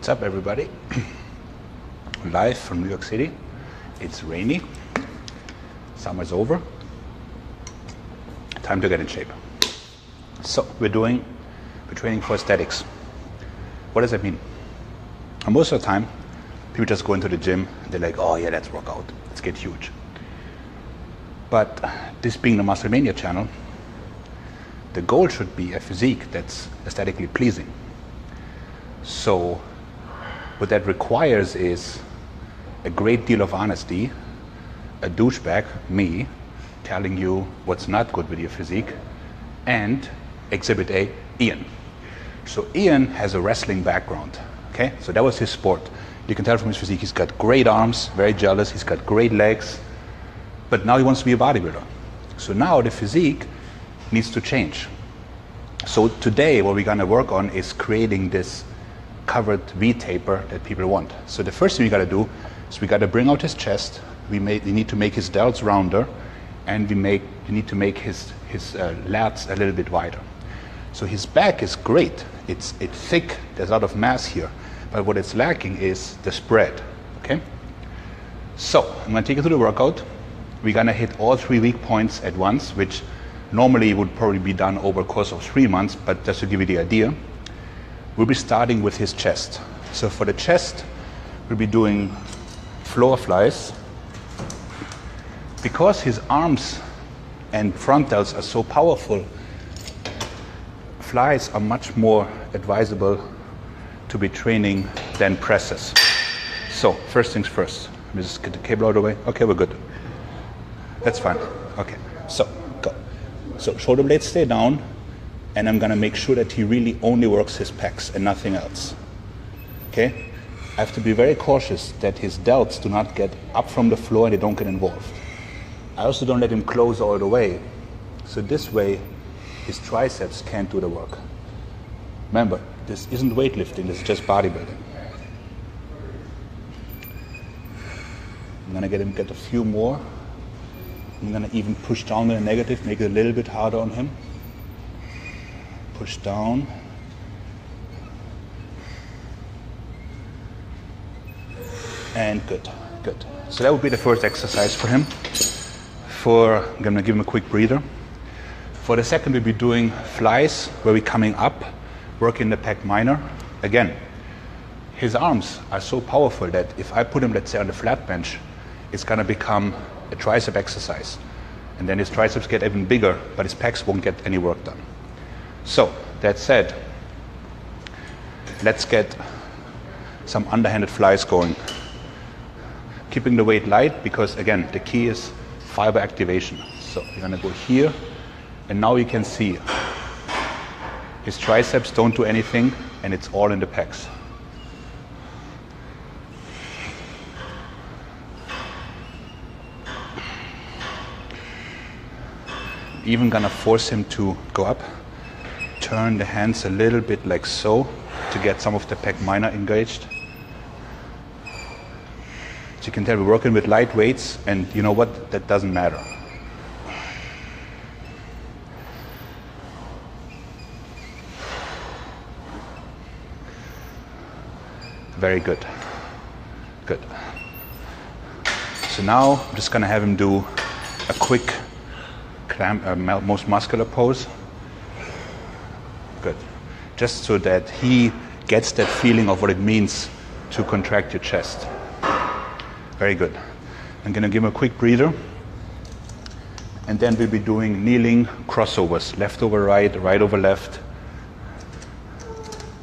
What's up, everybody? Live from New York City. It's rainy. Summer's over. Time to get in shape. So we're training for aesthetics. What does that mean? And most of the time, people just go into the gym. They're like, oh yeah, let's work out. Let's get huge. But this being the Muscle Mania channel, the goal should be a physique that's aesthetically pleasing. So what that requires is a great deal of honesty, a douchebag, me, telling you what's not good with your physique, and Exhibit A, Ian. So Ian has a wrestling background, okay? So that was his sport. You can tell from his physique, he's got great arms, very jealous, he's got great legs, but now he wants to be a bodybuilder. So now the physique needs to change. So today what we're gonna work on is creating this covered V-taper that people want. So the first thing we gotta do is we gotta bring out his chest, we need to make his delts rounder, and we need to make his lats a little bit wider. So his back is great, it's thick, there's a lot of mass here, but what it's lacking is the spread, okay? So I'm gonna take you through the workout. We're gonna hit all 3 weak points at once, which normally would probably be done over a course of 3 months, but just to give you the idea, we'll be starting with his chest. So for the chest, we'll be doing floor flies. Because his arms and front delts are so powerful, flies are much more advisable to be training than presses. So first things first, let me just get the cable out of the way. Okay, we're good. That's fine. Okay, so go. So shoulder blades stay down, and I'm gonna make sure that he really only works his pecs and nothing else. Okay? I have to be very cautious that his delts do not get up from the floor and they don't get involved. I also don't let him close all the way. So this way, his triceps can't do the work. Remember, this isn't weightlifting, this is just bodybuilding. I'm gonna get him get a few more. I'm gonna even push down the negative, make it a little bit harder on him. Push down. And good, good. So that would be the first exercise for him. I'm gonna give him a quick breather. For the second, we'll be doing flies, where we're coming up, working the pec minor. Again, his arms are so powerful that if I put him, let's say, on the flat bench, it's gonna become a tricep exercise. And then his triceps get even bigger, but his pecs won't get any work done. So, that said, let's get some underhanded flies going. Keeping the weight light, because again, the key is fiber activation. So you're gonna go here, and now you can see his triceps don't do anything, and it's all in the pecs. Even gonna force him to go up, turn the hands a little bit like so to get some of the pec minor engaged. As you can tell, we're working with light weights, and you know what? That doesn't matter. Very good. Good. So now I'm just gonna have him do a quick most muscular pose. Good. Just so that he gets that feeling of what it means to contract your chest. Very good. I'm gonna give him a quick breather, and then we'll be doing kneeling crossovers, left over right, right over left.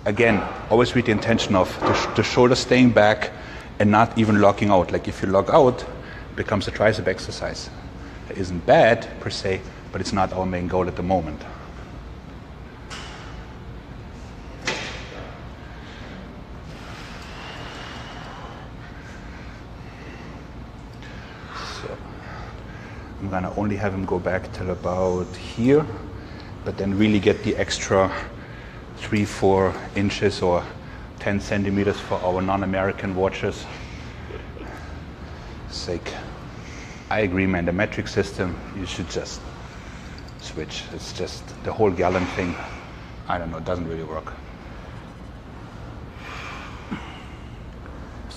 Again, always with the intention of the shoulder staying back and not even locking out. Like if you lock out, it becomes a tricep exercise. It isn't bad per se, but it's not our main goal at the moment. I'm gonna only have him go back till about here, but then really get the extra 3-4 inches or 10 centimeters for our non-American watchers sake. I agree, man, the metric system, you should just switch. It's just the whole gallon thing, I don't know, it doesn't really work.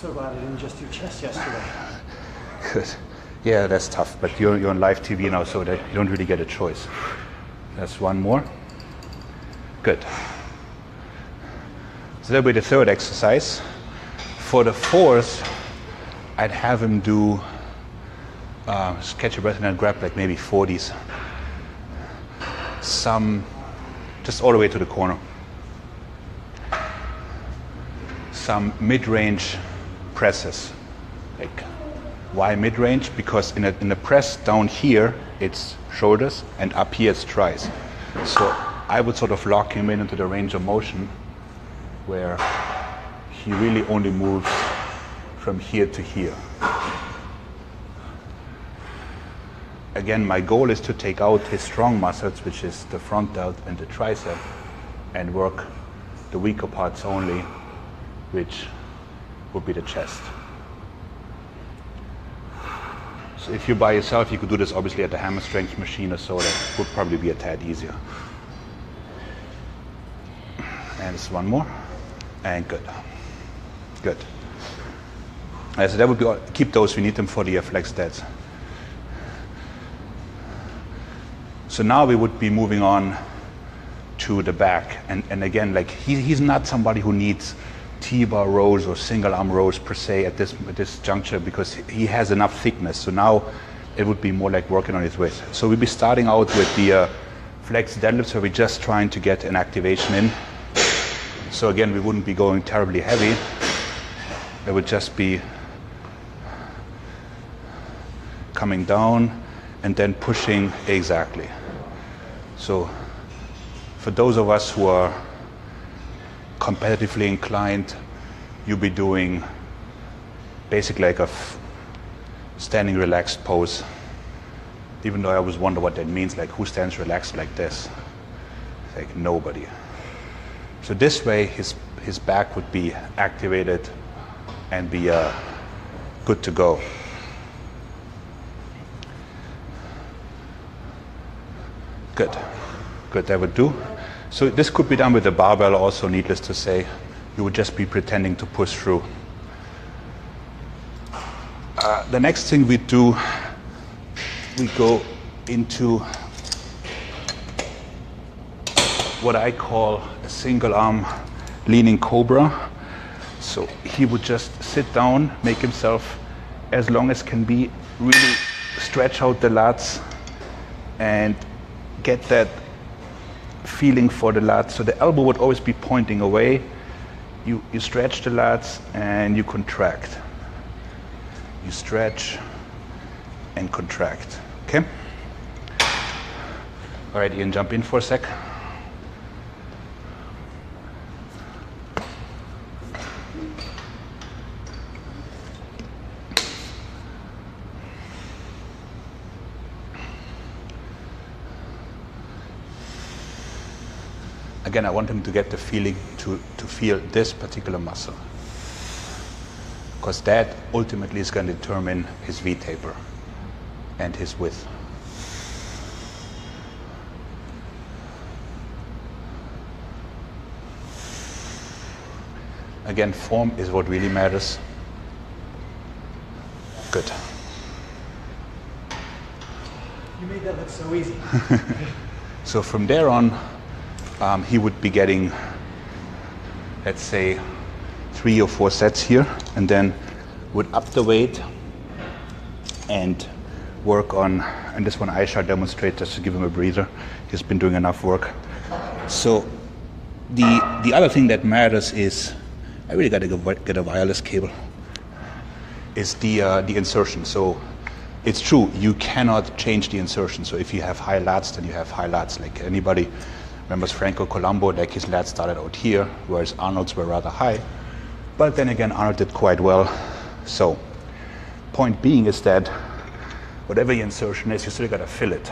so glad I didn't just do chest yesterday. Good. Yeah, that's tough, but you're on live TV now, so that you don't really get a choice. That's one more. Good. So that'll be the third exercise. For the fourth, I'd have him do, just catch your breath and then grab like maybe 40s. Some, just all the way to the corner. Some mid-range presses. Like, why mid-range? Because in the press down here, it's shoulders, and up here it's tries. So I would sort of lock him into the range of motion where he really only moves from here to here. Again, my goal is to take out his strong muscles, which is the front delt and the tricep, and work the weaker parts only, which would be the chest. So if you're by yourself, you could do this obviously at the hammer strength machine or so. That would probably be a tad easier. And just one more. And good. Good. So that would be all. Keep those. We need them for the flex stats. So now we would be moving on to the back. And again, like he's not somebody who needs T-bar rows or single arm rows per se at this juncture, because he has enough thickness. So now it would be more like working on his width. So we'd be starting out with the flex deadlifts, where we're just trying to get an activation in. So again, we wouldn't be going terribly heavy. It would just be coming down and then pushing exactly. So for those of us who are competitively inclined, you'll be doing basically like a standing relaxed pose. Even though I always wonder what that means, like who stands relaxed like this? Like nobody. So this way his back would be activated and be good to go. Good, good, that would do. So this could be done with a barbell also, needless to say. You would just be pretending to push through. The next thing we do, we go into what I call a single arm leaning Cobra. So he would just sit down, make himself as long as can be, really stretch out the lats and get that feeling for the lats. So the elbow would always be pointing away. You stretch the lats and you contract. You stretch and contract. Okay? All right, Ian, jump in for a sec. Again, I want him to get the feeling to feel this particular muscle, because that ultimately is going to determine his V-taper and his width. Again, form is what really matters. Good. You made that look so easy. So from there on, he would be getting, let's say, 3 or 4 sets here, and then would up the weight and work on, and this one I shall demonstrate just to give him a breather. He's been doing enough work. So the other thing that matters is, I really got to get a wireless cable, is the insertion. So it's true, you cannot change the insertion. So if you have high lats, then you have high lats. Like anybody remembers Franco Colombo, like his lats started out here, whereas Arnold's were rather high. But then again, Arnold did quite well. So point being is that whatever the insertion is, you still got to fill it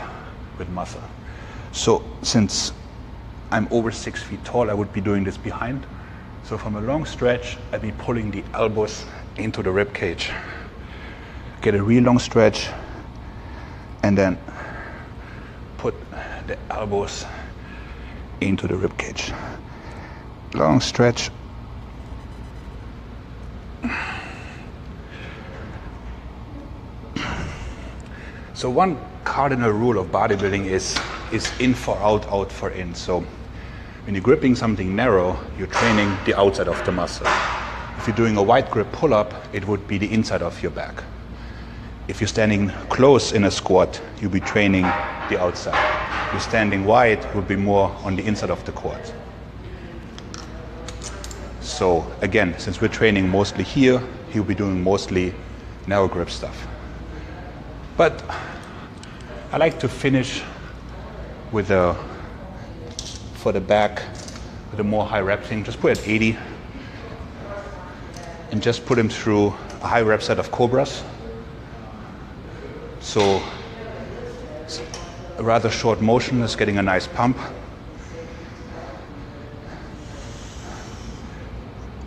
with muscle. So since I'm over 6 feet tall, I would be doing this behind. So from a long stretch, I'd be pulling the elbows into the rib cage. Get a real long stretch, and then put the elbows into the rib cage. Long stretch. So one cardinal rule of bodybuilding is in for out, out for in. So when you're gripping something narrow, you're training the outside of the muscle. If you're doing a wide grip pull-up, it would be the inside of your back. If you're standing close in a squat, you'll be training the outside. If you're standing wide, it would be more on the inside of the quad. So again, since we're training mostly here, he'll be doing mostly narrow grip stuff. But I like to finish with for the back, with a more high rep thing. Just put it at 80 and just put him through a high rep set of Cobras. So a rather short motion is getting a nice pump.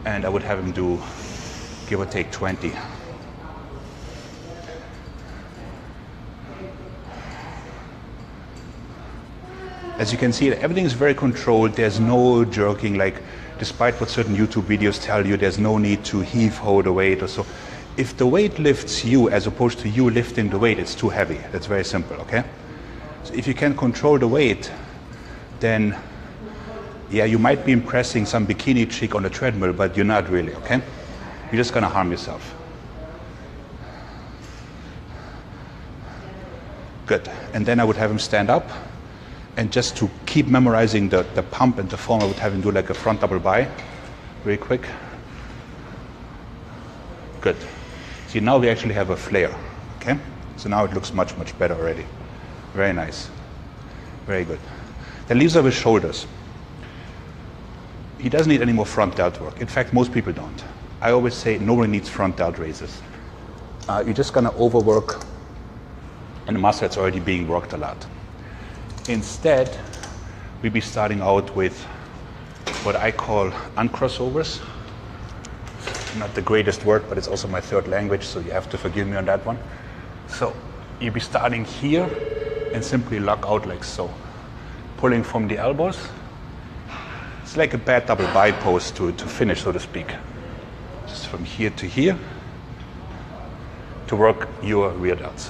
And I would have him do, give or take 20. As you can see, everything is very controlled. There's no jerking, like despite what certain YouTube videos tell you, there's no need to heave, hold a weight or so. If the weight lifts you as opposed to you lifting the weight, it's too heavy. That's very simple, okay? So if you can control the weight, then yeah, you might be impressing some bikini chick on the treadmill, but you're not really, okay? You're just gonna harm yourself. Good, and then I would have him stand up, and just to keep memorizing the pump and the form, I would have him do like a front double by, very quick. Good. See, now we actually have a flare, okay? So now it looks much, much better already. Very nice, very good. Then leaves up his shoulders. He doesn't need any more front delt work. In fact, most people don't. I always say nobody needs front delt raises. You're just gonna overwork and the muscle that's already being worked a lot. Instead, we'll be starting out with what I call uncrossovers. Not the greatest word, but it's also my third language, so you have to forgive me on that one. So you'll be starting here and simply lock out like so. Pulling from the elbows. It's like a bad double by pose to finish, so to speak. Just from here to here to work your rear delts.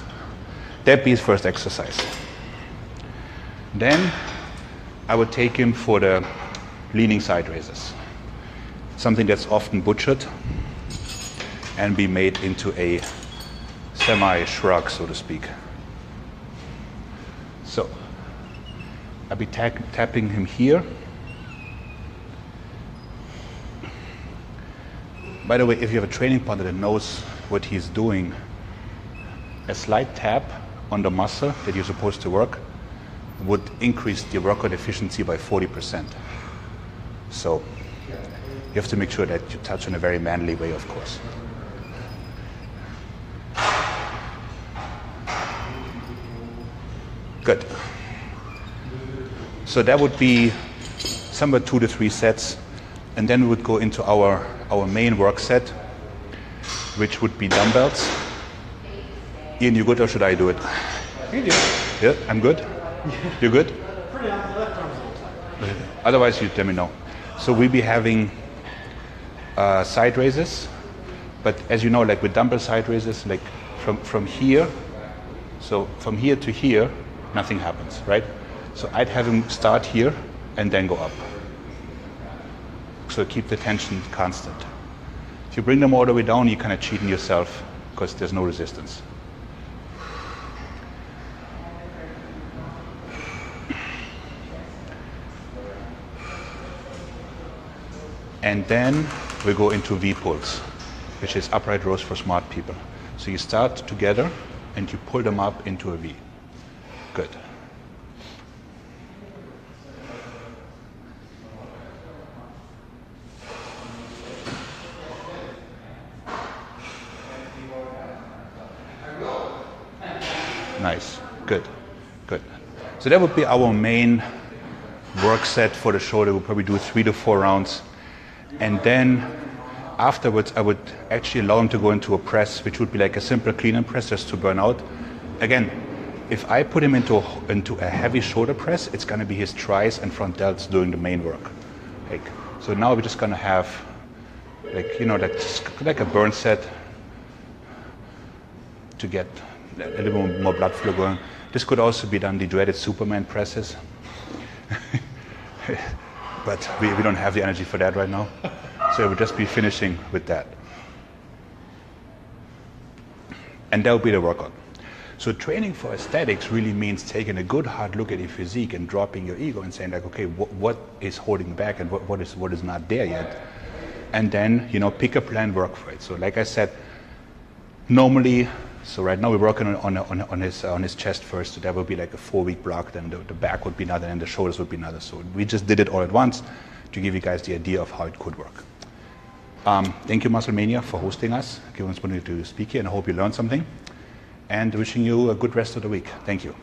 That'd be his first exercise. Then I would take him for the leaning side raises. Something that's often butchered and be made into a semi-shrug, so to speak. So I'll be tapping him here. By the way, if you have a training partner that knows what he's doing, a slight tap on the muscle that you're supposed to work would increase the workout efficiency by 40%. So you have to make sure that you touch in a very manly way, of course. Good. So that would be somewhere 2 to 3 sets, and then we would go into our main work set, which would be dumbbells. Ian, you good or should I do it? You do. Yeah, I'm good? You good? Pretty on the left arm all the time. Otherwise, you let me know. So we'll be having side raises, but as you know, like with dumbbell side raises, like from here, so from here to here, nothing happens, right? So I'd have him start here and then go up. So keep the tension constant. If you bring them all the way down, you're kind of cheating yourself because there's no resistance. And then we go into V-pulls, which is upright rows for smart people. So you start together and you pull them up into a V. Good. Nice. Good. Good. So that would be our main work set for the shoulder. We'll probably do 3 to 4 rounds. And then afterwards, I would actually allow him to go into a press, which would be like a simple clean and press just to burn out. Again, if I put him into a heavy shoulder press, it's going to be his tris and front delts doing the main work. So now we're just going to have, like a burn set to get a little more blood flow going. This could also be done the dreaded Superman presses. But we don't have the energy for that right now. So we'll just be finishing with that. And that will be the workout. So training for aesthetics really means taking a good hard look at your physique and dropping your ego and saying like, okay, what is holding back and what is not there yet? And then, pick a plan, work for it. So like I said, normally, so right now we're working on his chest first. So that would be like a 4-week block. Then the back would be another, and the shoulders would be another. So we just did it all at once to give you guys the idea of how it could work. Thank you, Muscle Mania, for hosting us, giving us opportunity to speak here, and I hope you learned something. And wishing you a good rest of the week. Thank you.